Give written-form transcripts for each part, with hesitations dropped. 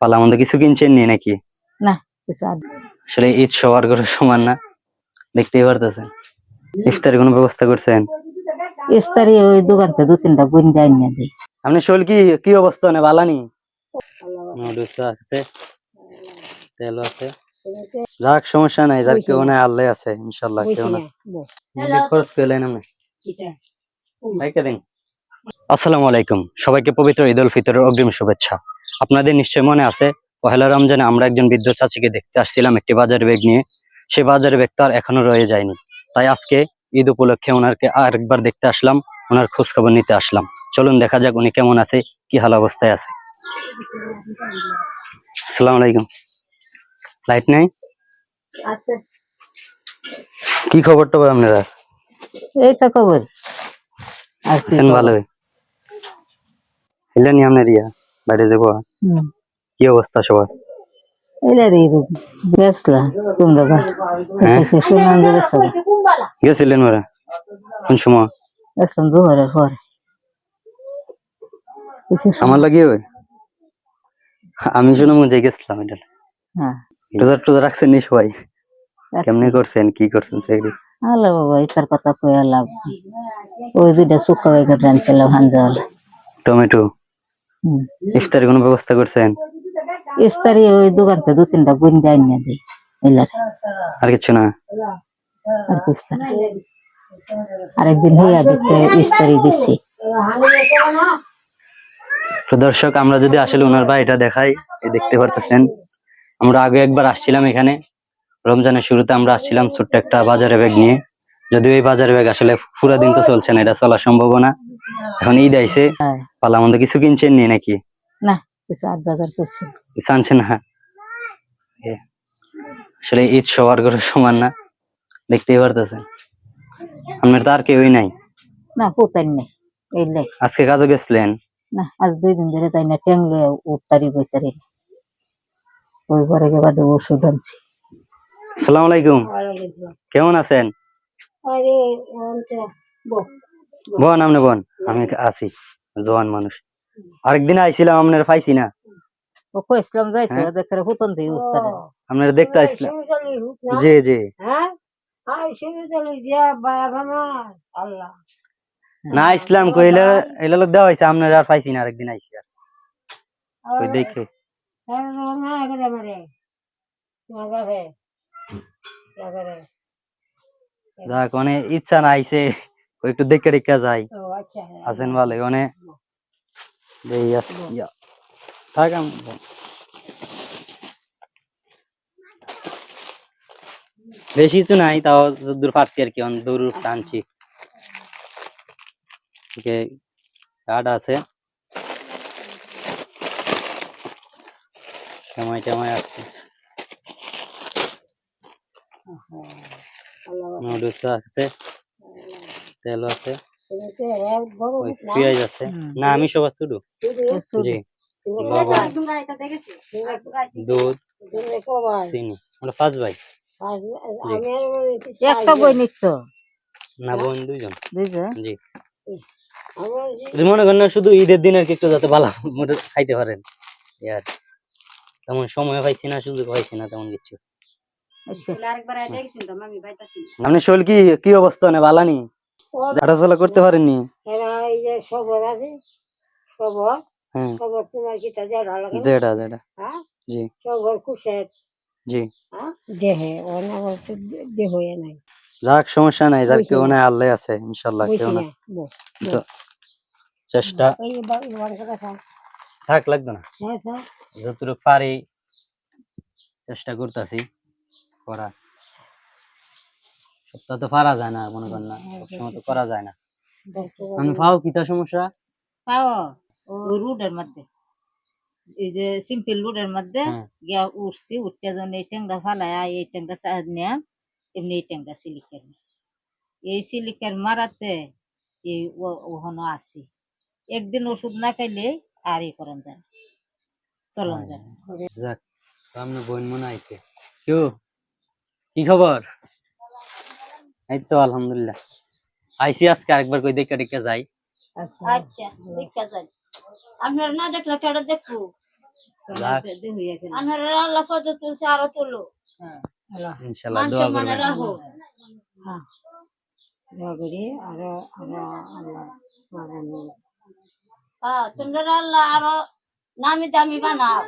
পালা মন্দ কিছু কিনছেন নি নাকি? না কিছু আসলে ঈদ সবার ঘরে সমান না, দেখতেই পারতেছেন। ইফতারের কোনো ব্যবস্থা করছেন? ইফতারি ওই দোকান থেকে 2-3টা বই যাই না দিই। আপনি শোল কি কি অবস্থা না বালানি? নুডলস আছে, তেল আছে, যাক সমস্যা নাই, যার কেউ নাই আল্লাহ আছে ইনশাআল্লাহ, কেউ না খরচ করলেন আপনি রাইখা দিন। আসসালামু আলাইকুম, সবাইকে পবিত্র ঈদ উল ফিতরের অগ্রিম শুভেচ্ছা। আপনাদের নিশ্চয় মনে আছে পহেলা রমজানে আমরা একজন বৃদ্ধ চাচিকে দেখতে আসছিলাম একটি বাজার ব্যাগ নিয়ে। সে বাজার ব্যাগ তো আর এখনো রয়ে যায়নি, তাই আজকে ঈদ উপলক্ষে ওনাকে আরেকবার দেখতে আসলাম, ওনার খোঁজ খবর নিতে আসলাম। চলুন দেখা যাক উনি কেমন আছে, কি হাল অবস্থায় আছে। আসসালামু আলাইকুম। লাইট নেই, কি খবর টবর আপনারা? এই তো খবর আছেন ভালোই? এলেন আপনার ইয়া বাইরে যাবো, কি অবস্থা সবার? গেছিলেন ওরা কোন সময়? আমার লাগিয়ে আমি শুনে মজে গেছিলাম। এটা রোজা টোজা রাখছেন নি সবাই? কেমনে করছেন, কি করছেন? আল্লাহ বাবা ইতার কথা কয়ে লাভ, ওই দুইটা শুকা বেগুন রানছিলাম হাঞ্জাল টমেটো। ইফতারের কোনো ব্যবস্থা করছেন? ইফতারি ওই দোকান থেকে 2-3টা বই যাই না দিই। আর কিছু না? আর কিছু না। আরেকদিন হইয়া দেখতে ইফতারি দিচ্ছি। তো দর্শক, আমরা যদি আসলে ওনার বাড়িটা দেখাই, দেখতে পারতেছেন আমরা আগে একবার আসছিলাম এখানে, রমজানের শুরুতে আমরা আসছিলাম ছোট্ট একটা বাজারে ব্যাগ নিয়ে। যদিও এই বাজারে ব্যাগ আসলে পুরা দিন তো চলছে না, এটা চলা সম্ভব না। এখন ঈদ আইছে, পালা মন্দ কিছু কিনছেন নি নাকি? না কিছু আট বাজার করছি, কিছু আনছেন না? আসলে ঈদ সবার ঘরে সমান না, দেখতেই পারতেছেন। আপনার তো আর কেউই নাই? না কোথায় নেই। এইলে আজকে কাজে গেছিলেন? না আজ 2 দিন ধরে তাই না, ট্যাংলে উঠতারি বইতারি ওই ঘরে বাদে ওষুধ আনছি। আসসালামু আলাইকুম, কেমন আছেন? বোন আপনি বোন, আমি আছি জওয়ান মানুষ। আরেকদিন আইছিলাম, আপনার পাইছি না। ও কইছিলাম যাইতে দেখে হুতন দিয়ে উঠতারে আপনার দেখতে আসলাম। জি জি, না ইসলাম কইলে এলা লোক দেওয়া হয়েছে, আপনার আর পাইছি না। আরেকদিন আইছি আর ওই দেখে যাক, অনেক ইচ্ছা না আইছে, ওই একটু দেখে রেখা যাই। আছেন ভালো? অনেক বেশি কিছু নাই, তাও দূর পারছি আর কি, দূর টানছি। কার্ড আছে, সময় টময় আছে, নুডলস আছে, তেল আছে, পেঁয়াজ আছে। না আমি সবার শুধু জি, লবণ, দুধ, চিনি। আমরা 5 ভাই। একটা বই নিত না বোন দুইজন। জি, মনে করেন শুধু ঈদের দিন আর কি একটু যাতে ভালো মতো খাইতে পারেন, আর তেমন সময় পাইছি না, সুযোগ পাইছি না তেমন কিছু। আপনি শোল কি কি অবস্থা না বালানি? হাঁটাচলা করতে পারেননি? যেটা যেটা জি জি, যাক সমস্যা নাই, যার কেউ নাই আল্লাহ আছে ইনশাআল্লাহ, কেউ না। তো চেষ্টা থাক লাগবে না, যতটুকু পারি চেষ্টা করতেছি করা। সপ্তাহ তো পারা যায় না, মনে করেন না সবসময় তো করা যায় না। আমি পাও কিতা সমস্যা পাও ওই রুটের মধ্যে, এই যে সিম্পল রুটের মধ্যে গিয়া উঠছি, উঠতে যখন এই ট্যাংটা ফালায় এই ট্যাংটা নিয়ে এমনি এই ট্যাংটা সিলিকের মারছি। এই সিলিকের মারাতে এই ওখানে আসি, একদিন ওষুধ না খাইলে আর ই করেন যায়, চলন যায়। যাক, সামনে বোন মনে আইছে। কেউ কি খবর? এই তো আলহামদুলিল্লাহ, আইসি আজকে আরেকবার কই দেখে দেখে যাই। আচ্ছা দেখা যাই, আপনারা না দেখলে কেডা দেখবো? যাক আমার আল্লাহ পদ তুলছে আরো তুলো আল্লাহ ইনশাআল্লাহ মান দোয়া সম্মানে করবেন রাখো হ্যাঁ দোয়া করি আরো আরো আল্লাহ হ্যাঁ তোমরা আল্লাহ আরো নামি দামি বানাও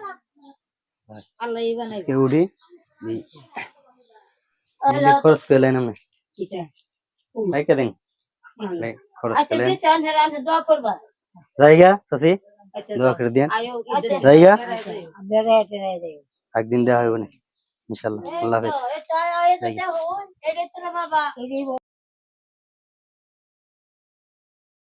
আল্লাহ বানাই আজকে উঠি নিজে খরচ করলেন আমি ভাইকে দিন ভাই খরচ আচ্ছা করলেন দিছে আনহে দোয়া করবা জায়গা চাচি দোয়া করে দিন আয়ো জায়গা বেরে বেরে একদিন দেওয়া হবে না ইনশাআল্লাহ আল্লাহ হাফেজ এটা এটা হো এটা তোর বাবা